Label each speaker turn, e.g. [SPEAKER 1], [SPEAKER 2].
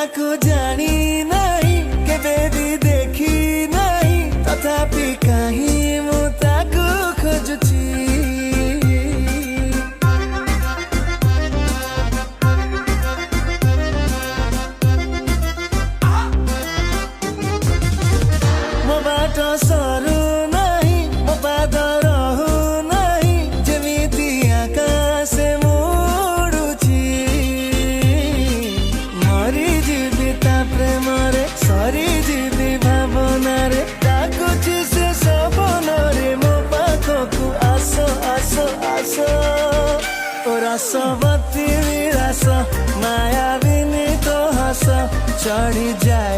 [SPEAKER 1] ତାକୁ ଜାଣି ନାହିଁ କେବେ ବି ଦେଖି ନାହିଁ ତଥାପି କାହିଁ ମୁଁ ତାକୁ ଖୋଜୁଛି ମୋ ବାଟ ସରୁ ନାହିଁ ମୋ ପାଦ ରହୁ ନାହିଁ ଯେମିତି ଆକାଶ ମୁଡୁଛି ମରିଯିବି ତା ପ୍ରେମରେ ସରିଯିବି ଭାବନାରେ ଡାକୁଛି ସେ ସପନରେ ମୋ ପାଖକୁ ଆସ ଆସ ଆସ ଓ ରସବତୀ ବିଳାସ ମାୟାବିନୀ ତୋ ହସ ଚଢ଼ି ଯାଏ